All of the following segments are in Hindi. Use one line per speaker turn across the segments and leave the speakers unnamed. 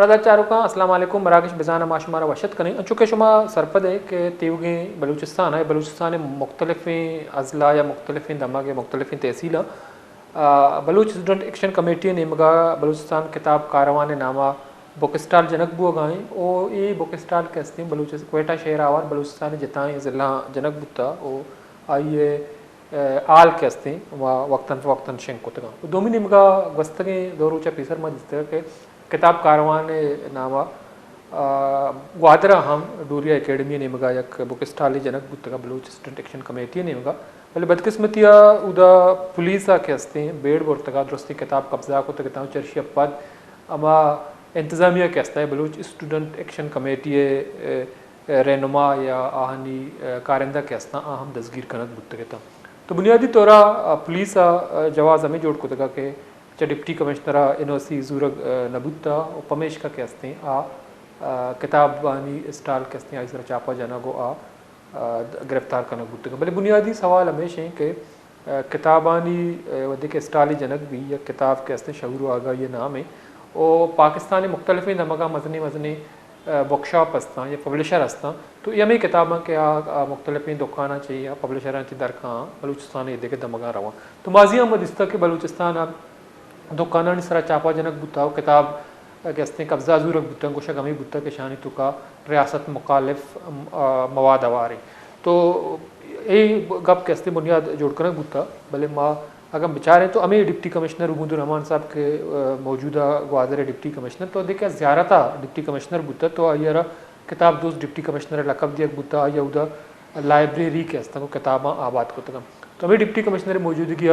चारुका अस्सलाम वालेकुम मराकश बिजाना माशुमारा वशत करें चूँकि शुमा सरपद है कि तीवगे बलूचिस्तान है बलूचिस्तान मुख्तलिफ़ अज़ला या मुख्तलिफ़ दमा के मुख्तलिफ़ तहसील बलूच स्टूडेंट एक्शन कमेटी ने मगा बलूचिस्तान किताब कारवान नामा बुक स्टॉल जनक बुआ गाएँ ओ ये बुक स्टॉल कहते हैं बलूच कोयटा शहर आवार बलूचिस्तान जिताएँ ज़िला जनक बुता ओ आइए आल कहते हैं वक्तन शेंकुतगा दोमी निमगा गस्तगे दौरूचा पीसर मत के किताब कारवान नामा ग्वादरा हम डूरिया एकेडमी नेमगा यक बुक स्टॉल जनक बुतगा बलूच स्टूडेंट एक्शन कमेटी नेमगा पहले बदकिस्मतिया उदा पुलिसा के हस्ते बेड़ बोरतगा दुरुस्ती किताब कब्जा को तकता चर्शिया पद अमा इंतज़ामिया के हस्ता है बलूच स्टूडेंट एक्शन कमेटी रहनुमा या आहनी कारिंदा के हस्ता अहम दसगीर कनक बुतगता तो बुनियादी तौरा पुलिस जवाब हमें जोड़ को तका के डिप्टी कमिश्नर एनओसी जूरग नबुत्ता और पमेश का के हस्ते किताब बानी स्टॉल के हस्ते इस चापा जाना गो गिरफ्तार करना बुतगा भले बुनियादी सवाल हमेशा कि किताबानी वदे के स्टॉली जनक भी या किताब के हस्ते शहूर आगा ये नाम है और पाकिस्तान मुख्तलिफ नमगा मजनी मजनी वर्कशॉप हस्ता या पब्लिशर हस्ता तो ये हमें किताबा के मुख्तलिफ दुकाना चाहिए या पब्लिशर दरखा बलूचिस्तान ये देखे दमगा रवा तो माजिया मदिस्ता के बलूचिस्तान दुकाना सरा चापा जनक बुता किताब के हस्ते कब्जा जूरक बुता गोशा गमी बुता के शानी तुका रियासत मुखालिफ मवाद आवारे तो यही गप के हस्ते बुनियाद जोड़ कर बुता भले माँ अगर बेचारे तो हमें डिप्टी कमिश्नर उबूदुर रहमान साहब के मौजूदा ग्वादर डिप्टी कमिश्नर तो देखा ज़्यारता डिप्टी कमिश्नर बुता तो आइरा किताब दोस्त डिप्टी कमिश्नर लकब दिया बुता या उदा लाइब्रेरी के हस्ता को किताबा आबाद को तक तो हमें डिप्टी कमिश्नर मौजूदगी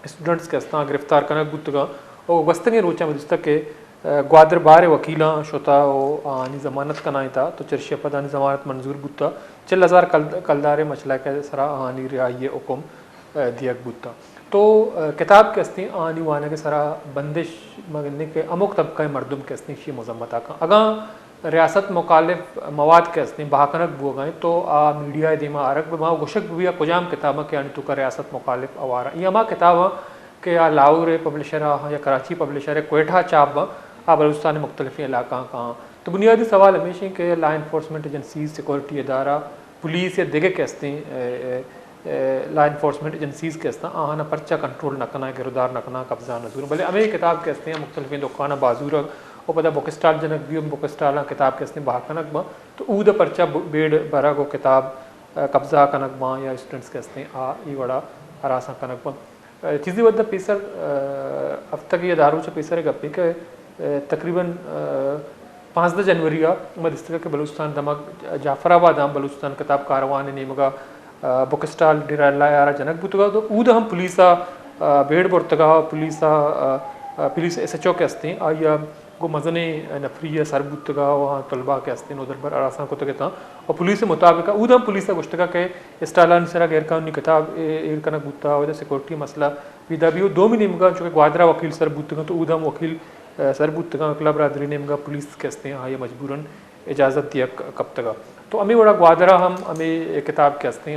स्टूडेंट्स के हस्ता गिरफ्तार करना बुतगा और वस्तंगे रोचा मदस्ता के ग्वादर बारे वकीला शोता आनी ज़मानत का नाई था तो चर्शिया पदानी ज़मानत मंजूर बुता 4000 कलदारे मचला के सरा आनी रिहाई हुक्म दिया बुता तो किताब के हस्ती आनी वाने के सरा बंदिश मगने के अमुक तबका मरदुम के हस्ती शी मजम्मत का अगर रियासत मुखालिफ मवाद के हस्ती बहाकनक बुआ गए तो मीडिया दिमा अरक वहाँ गुशक भी कुजाम किताबा के आनी तुका रियासत मुखालिफ अवारा ये अमा किताबा के लाहौर पब्लिशर या कराची पब्लिशर कोयटा चाप बलूचिस्तान मुख्तलिफ इलाका कहाँ तो बुनियादी सवाल हमेशा के लॉ इन्फोर्समेंट एजेंसीज सिक्योरिटी अदारा पुलिस या दिगे के हस्ती लॉ इन्फोर्समेंट एजेंसीज के हस्ता आहाना पर्चा कंट्रोल नकना गिरदार नकना कब्जा नजूर भले हमें किताब के हस्ते मुख्तलिफ दुकाना बाजूर और पता बुक स्टॉल जनक भी बुक स्टॉल किताब के हस्ते बहाकनक बा तो ऊद पर्चा बेड़ बरा को किताब कब्जा कनक बा या स्टूडेंट्स के हस्ते ये बड़ा हरासा कनक बा चीज़ी वद्दा पीसर अब तक ये दारू से पीसर गप्पी के तकरीबन 5 जनवरी मदिस्तका के बलूचिस्तान दमक जाफराबाद हम बलूचिस्तान किताब कारवान नेमगा बुक स्टॉल डिराला यारा जनक बुतगा तो ऊद हम पुलिसा बेड़ बोरतगा पुलिस SHO के हस्ते आया गो मजने नफरी सर बुतगा वहाँ तलबा के हस्ते उधर पर आरासा को तक और पुलिस मुताबिक ऊद हम पुलिस गुश्तगा के स्टाला सरा गैर कानूनी किताब एर कनक बुता और सिक्योरिटी मसला विदा भी 2 महीने मगा चूँकि ग्वादरा वकील सर बुतगा तो ऊद हम वकील सर बुतगा अकला बरदरी ने मगा पुलिस के हस्ते हाँ ये मजबूरन इजाज़त दिया कब तक तो हमें बड़ा ग्वादरा हम हमें किताब के हस्ते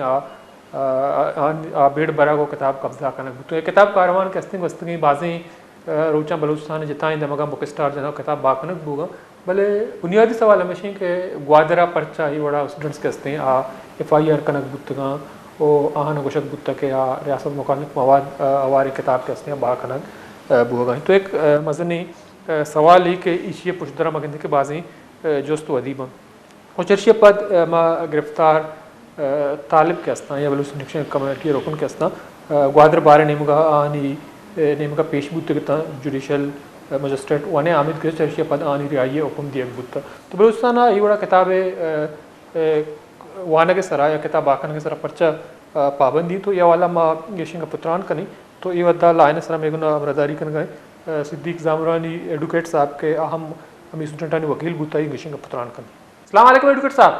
बेड़ बरा को किताब कब्जा कनक बुत किताब कारवान के हस्ते वस्तगी बाजें रोचा बलूचिस्तान जिताएँ दमगा बुक स्टॉल जना किताब बाकनक बुगा भले बुनियादी सवाल हमेशा के ग्वादरा पर्चा ही बड़ा स्टूडेंट्स के हस्ते FIR कनक बुतगा ओ आहन गुशक बुत के रियासत मुखालिफ मवाद अवारी किताब के हस्ते बाकनक बुगा तो एक मजनी सवाल ही कि इशिया पुशदरा मगंदी के बाजें जोस्त अदीबा और चर्शिया पद मा गिरफ्तार तालिब के हस्ता या बलूचिस्तान कमेटी रुकन के हस्ता ग्वादर बारे नेमगा आनी नेमका पेश बुत जुडिशल मजिस्ट्रेट वाने आमिद के चर्शिया पद आनी रिहाई हुक्म दिया बुत तो बलूचिस्तान ये बड़ा किताब वाना के सरा या किताब बाकन के सरा पर्चा पाबंदी तो यह वाला मा यशिंग पुत्रान कनी तो ये वद्दा लाइन सरा मेगुना बरदारी कन गए सिद्दीक जामरानी एडवोकेट साहब के अहम हम स्टूडेंट वकील बुताई यशिंग पुत्रान कनी अस्सलाम वालेकुम एडवोकेट साहब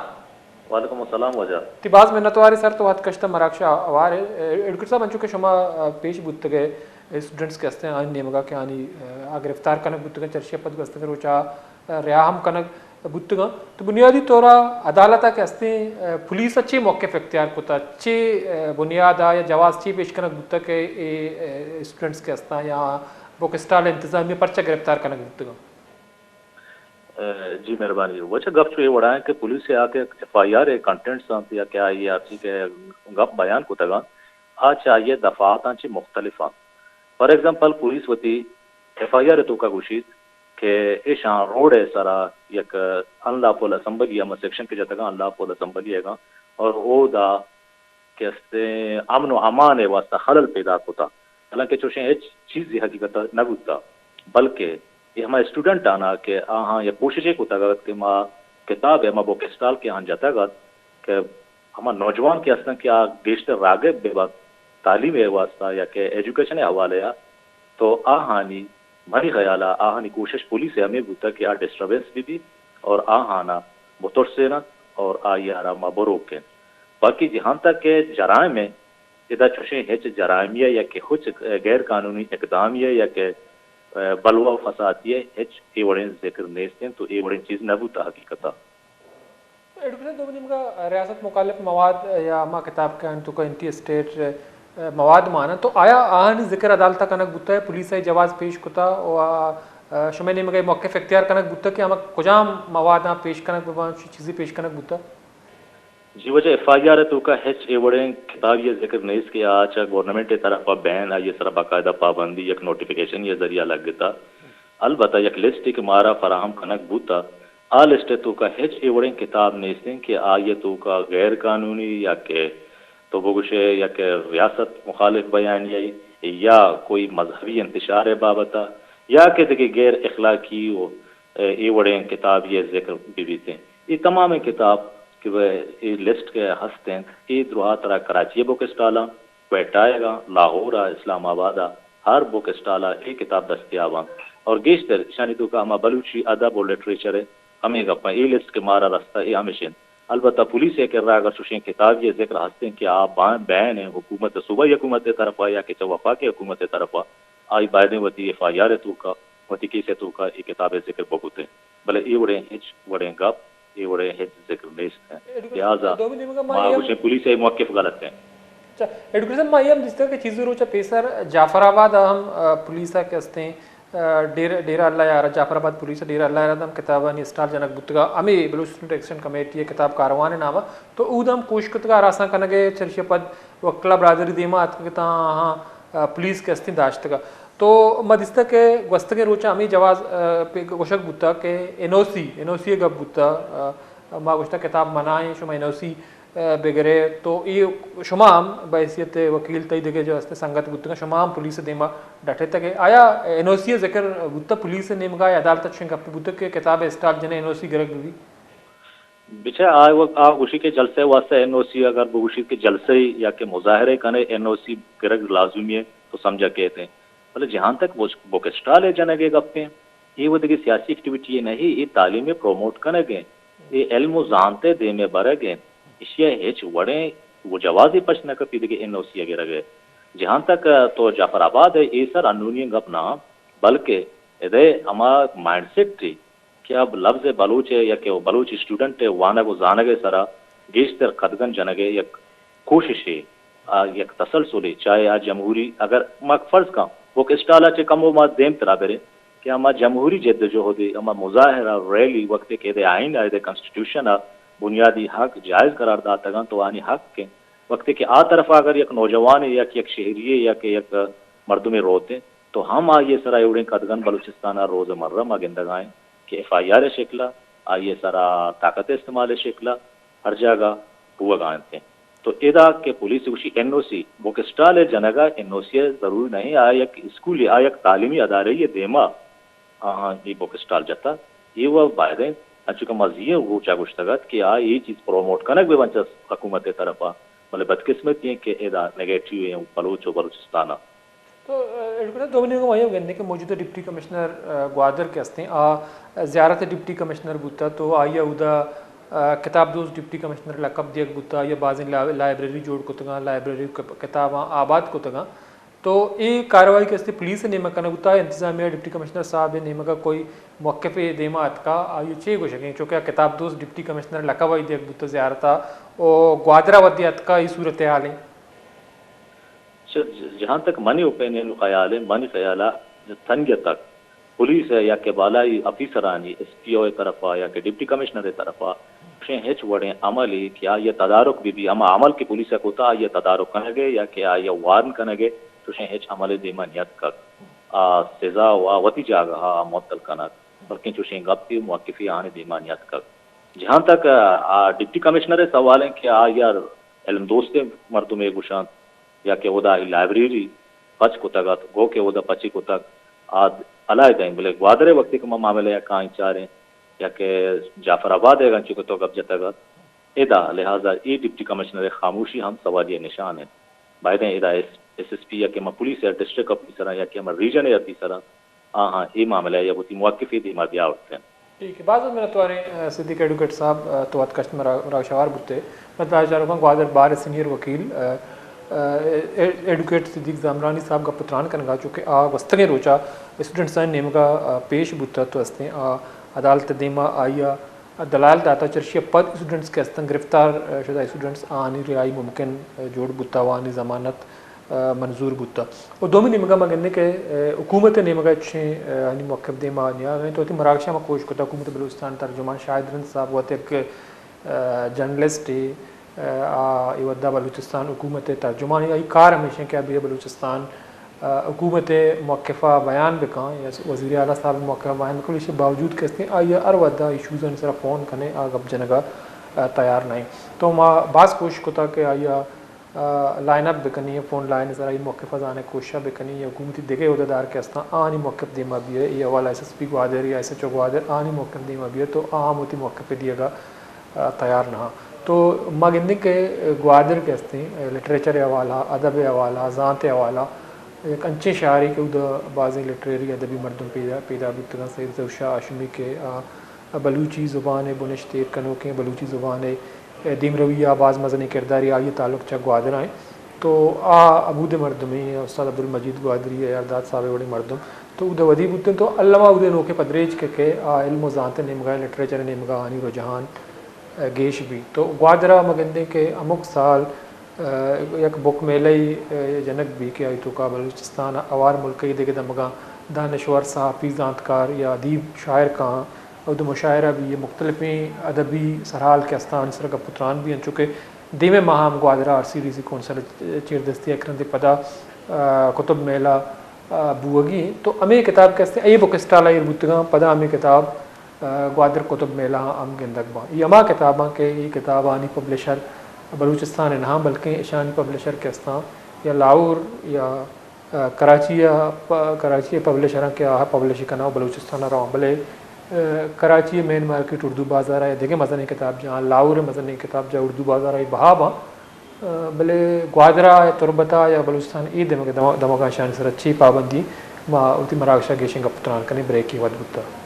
वालेकुम अस्सलाम वजह
तिबाज में नतवारी सर तो बात कश्ता मराक्षा आवार है एडवोकेट साहब अंचु के शुमा पेश बुत गए स्टूडेंट्स के हस्ते आनी नेमगा के आनी गिरफ्तार कनक बुतगा चर्शिया पद के हस्ते रोचा रियाहम कनक बुतगा तो बुनियादी तौरा अदालत के हस्ते पुलिस अच्छे मौके इख्तियार कोता अच्छे बुनियाद या जवाब ची पेश कनक बुत के स्टूडेंट्स के हस्ता या बुक स्टॉल इंतजामिया पर्चा गिरफ्तार कनक बुतगा
जी मेहरबानी वजह गप ये वड़ा है कि पुलिस से आके FIR कंटेंट सांत या क्या ये आपसी के गप बयान को तगा आ चाहिए दफातांची मुख्तलिफा फॉर एग्जांपल पुलिस वती FIR तो का गुशीत के ईशा रोड है सारा एक अनलॉफुल असेंबली या सेक्शन के जतगा अनलॉफुल असेंबली हैगा और वो दा कैसे अमन व अमान है वास्ता खलल पैदा होता हालांकि चोशे एक चीज हकीकत न गुता बल्कि ये हमारे स्टूडेंट आना के हाँ ये कोशिश को तगत कि माँ किताब है माँ बुक स्टॉल के यहाँ जाता गत कि हमारे नौजवान के असल क्या गेस्टर रागे बेबाक तालीम है वास्ता या के एजुकेशन है हवाले या तो आहानी मरी ख्याल आहानी कोशिश पुलिस है हमें बुता कि आ डिस्टर्बेंस भी और आहाना बुतोर से ना और आ यारा माँ बरोक के बाकी जहाँ तक के जराइम में इधर चुशे हेच जराइमिया या के कुछ गैर कानूनी इकदामिया या के बलवा फसादिये हेच ए वड़े जिक्र नेस्तें तो ए वड़े चीज नबूता हकीकता
एडुकेशन दो का रियासत मुखालिफ मवाद या मा किताब के तो का इंटी स्टेट मवाद माना तो आया आहनी जिक्र अदालत कनक बुता है पुलिस है जवाब पेश कुता और शमे ने मगे मौके इख्तियार कनक बुता कि हम कुजाम मवाद पेश कनक चीज़ें पेश कनक बुता
जी वजह FIR तो का हेच ए वड़े किताब ये जिक्र नेस के आज गवर्नमेंट के तरफ बैन आई ये सारा बाकायदा पाबंदी एक नोटिफिकेशन ये जरिया लग गया अलबत्ता एक लिस्ट के मारा फराहम कनक बूता आ लिस्ट तो का हेच ए वड़े किताब नेस्तें कि आ ये तो का गैर कानूनी या के तो बगुशे या के रियासत मुखालिफ बयान या कोई मजहबी इंतशार है बाबता या के देखिए गैर अखलाकी ए वड़े किताब ये जिक्र बीबीते ये तमाम किताब कि वह ये लिस्ट के हंसते हैं ये दुआ तरह कराची बुक स्टॉला क्वेटाएगा लाहौर इस्लामाबाद हर बुक स्टॉला एक किताब दस्तियाबा और गेस्टर शानी तो का हम बलूची अदब और लिटरेचर है हमें गप्पा ये लिस्ट के मारा रास्ता ये हमेशा अलबत्ता पुलिस ये कर रहा अगर सुशें किताब ये जिक्र हंसते हैं कि आप बैन है हुकूमत सूबाई हुकूमत तरफ या कि वफा की हुकूमत तरफ आई बायदे वती FIR तो का वती कैसे तो का ये किताब जिक्र बकुते भले ये वड़े हिच वड़े गप ये बड़े हिच जिक्र नेस्ट हैं लिहाजा पुलिस है मौक़िफ़ गलत है
एडुकेशन मायम जिस तरह की चीज़ें रोचा पेसर जाफराबाद हम पुलिस के हस्ते डेरा अल्लाह यार जाफराबाद पुलिस डेरा अल्लाह यार हम किताब स्टार जनक बुतगा अमी बलूचिस्तान एक्शन कमेटी किताब कारवान नावा तो उदम कोशकुतगा रासा कनगे चर्चे पद वक्ला बरादरी दीमा अतकता हाँ पुलिस के हस्ते दाश्तगा तो मदिस्ता के वस्त के रोचा अमी जवाज गोशक बुता के NOC गब बुता मा गोश्ता किताब मनाए शुमा NOC बेगरे तो ये शुमाम बैसियत वकील तई देखे जो हस्ते संगत बुता शुमाम पुलिस देमा डटे तक आया NOC जिक्र बुता पुलिस नेमगा अदालत शिंग अपने बुता के किताब स्टाफ जने NOC गरक भी
बिचा आ गुशी के जलसे वास्ते NOC अगर गुशी के जलसे या के मुजाहरे कने NOC गरक लाजुमी है तो समझा कहते हैं मतलब जहाँ तक वो बुक स्टॉल है जनगे गप्पे ये वो देखिए सियासी एक्टिविटी है नहीं ये तालीम प्रमोट करने गए ये इल्म जानते दे में बर गए इशिया हेच वड़े वो जवाज़ी पच न कपी देखिए NOC वगैरह गए जहाँ तक तो जाफराबाद है ये सर अनूनी गप ना बल्कि इधे हमारा माइंडसेट थी कि अब लफ्ज़ बलूच है या कि वो बलूच स्टूडेंट है वाना को जानगे सरा गेस्टर कदगन जनगे एक कोशिश है एक तसलसल चाहे आज जमहूरी अगर मक फर्ज का वो स्टाला चे कम वो देम तरा बेरे कि हमारा जमहूरी जद्द जो होती हमारा मुजाहरा रैली वक्त के दे आइन आए कॉन्स्टिट्यूशन बुनियादी हक जायज़ करार दाता तो आनी हक के वक्त के आ तरफ अगर एक नौजवान या कि एक शहरी या कि एक मर्दुम रोते तो हम आइए सरा एवड़े कदगन बलूचिस्तान रोज़मर्रा मगिंदगाएँ कि FIR शिकला आइए सरा ताकत इस्तेमाल शिकला हर जगह हुआ गाते हैं तो इदा के पुलिस उसी NOC बुक स्टॉल है जनगा NOC जरूरी नहीं आया स्कूल आया तालीमी अदारे ये देमा हाँ ये बुक स्टॉल जाता ये वह बायदे अच्छुका मज़ीए वो चागुश्तगत कि आ ये चीज़ प्रोमोट करना भी बंचा हुकूमत तरफा मतलब बदकिस्मत ये कि इदा नेगेटिव है बलूच और बलूचिस्ताना
तो दो महीने को वही कहने के मौजूदा डिप्टी कमिश्नर ग्वादर के हस्ते ज़्यारत डिप्टी कमिश्नर बुता तो आइए उदा किताब दोस्त डिप्टी कमिश्नर लकब दिया बुता या बाज़ लाइब्रेरी जोड़ को तगा लाइब्रेरी किताब आबाद को तगा तो ये कार्रवाई के हस्ते पुलिस ने मका नगुता इंतजामिया डिप्टी कमिश्नर साहब ने मका कोई मौके पे देमा का ये चे को शकें चूँकि किताब दोस्त डिप्टी कमिश्नर लकब दिया बुता ज़्यारता और ग्वादरावती का ये सूरत हाल है
जहाँ तक मनी ओपिनियन ख्याल है मनी ख्याल तंग तक पुलिस है या के बालाई अफीसरानी SPO तरफा या के डिप्टी कमिश्नर तरफा हेच वड़े अमली क्या ये तदारुक भी अमा अमल की पुलिस कोता ये तदारुक कनगे या क्या ये वार्न कनगे तो हेच अमल देमा नियत का सजा व वती जागा मुअत्तल कनक बल्कि चुशे गप्पी मुवक्किफी आने देमा नियत का जहाँ तक डिप्टी कमिश्नर सवाल है कि यार इल्म दोस्ते मर्दुम गुशान या के उदा लाइब्रेरी पच को तक गो के उदा पची को तक आज अलाय दें बोले ग्वादरे वक्ति के मामले या कहाँ चारे या के जाफराबाद है चुके तो कब्जे तक इदा लिहाजा ये डिप्टी कमिश्नर खामोशी हम सवालिया निशान है बायदें इदा SSP या के पुलिस या डिस्ट्रिक्ट ऑफिसर या कि रीजन या तीसरा हाँ ये मामला है या वो मुवक्किफी दी मादिया उठते हैं
ठीक है बाद में तो सिद्दीक एडवोकेट साहब तो कस्टमर राशवार बुते मतलब चारों ग्वादर बार सीनियर वकील एडवोकेट सिद्दीक जामरानी साहब का पुत्रान कनगा चुके वस्तगे रोचा स्टूडेंट्स नेमगा पेश बुता तो हस्ते अदालत देमा आया दलाल दाता चर्शिया पद स्टूडेंट्स के हस्तन गिरफ्तार शुदा स्टूडेंट्स आनी रिहाई मुमकिन जोड़ बुता वानी जमानत मंजूर बुता और दोमी निमगा मगने के हुकूमत निमगा अच्छे यानी मौक़िफ़ दे मानिया तो ती मराकशा में कोश कोता हुकूमत बलूचिस्तान तर्जुमान शाहिद साहब वत एक जर्नलिस्ट इवद्दा बलूचिस्तान हुकूमत तर्जुमान या कार हमेशा क्या भी बलूचिस्तान हुकूमत मौक़िफ़ा बयान बिका या वज़ीर आला साहब मौक़िफ़ा बयान बिका इसके बावजूद कहते हैं आइए अर वद्दा इशूज़ सिर्फ फ़ोन कने गप जनगा तैयार नहीं तो माँ बास कोशिश कोता कि आइया लाइन अप बिकनी है फ़ोन लाइन ज़रा मौक़िफ़ा जाने कोशिश बिकनी है हुकूमती दिखे उहदेदार के अस्ता आनी मौक़िफ़ दीमा भी है ये वाला SSP ग्वादर या SHO ग्वादर आनी मौक़िफ़ दीमा भी है तो आम होती मौक़िफ़ दिएगा तैयार ना तो मगनी के ग्वादर के अस्ते लिटरेचर हवाला अदब हवाला ज़ात हवाला एक अच्छे शायरी के उधर बाज़ी लिटरेरी अदबी मर्दम पैदा बितगा सैयद ज़ौशा आशमी के बलूची ज़ुबान बुनश्तेर कनो के बलूची ज़ुबान दीम रविया आबाज मजनी किरदारी आइए ताल्लुक चा ग्वादर आए तो अबूद मरदमी उस्ताद अब्दुल मजीद ग्वादरी अरदाद साहब बड़े मरदम तो उद वदी बुद्दन तो अल्लामा उदे नोके पदरेज के इल्म ज़ात निमगा लिटरेचर निमगा आनी रुझान गेश भी तो ग्वादरा मगंदे के अमुक साल एक बुक मेले जनक भी के आई तो का बलूचिस्तान अवार मुल्क देखे दमगा दानश्वर सहाफ़ी ज़ातकार या अदीब शायर कहाँ और मुशायरा भी ये मुख्तलिफ़ अदबी सरहाल के अस्तान सर का पुत्रान भी हैं चुके दीमे महाम ग्वादरा RCDC कौंसल चेर दस्ती अक्रंद पदा कुतुब मेला बुअगी तो अमे किताब कैसे ये बुक स्टाला बुतगा पदा अमे किताब ग्वादर कुतुब मेला अम गेंदकबा ये अमा किताबा के ये किताब आनी पब्लिशर बलूचिस्तान ना बल्कि ईशानी पब्लिशर के अस्ता या लाहौर या कराची पब्लिशर के पब्लिश करना बलूचिस्तान रहा भले कराची मेन मार्केट उर्दू बाज़ार है देखे मज़नी किताब जहाँ लाहौर मज़नी किताब जहाँ उर्दू बाज़ार है बहाबा भले ग्वादरा या तुरबता या बलूचिस्तान ई दमगा शान सर अच्छी पाबंदी माँ उती मराकशा गेशिंग पुत्रान कने ब्रेक की वद बुता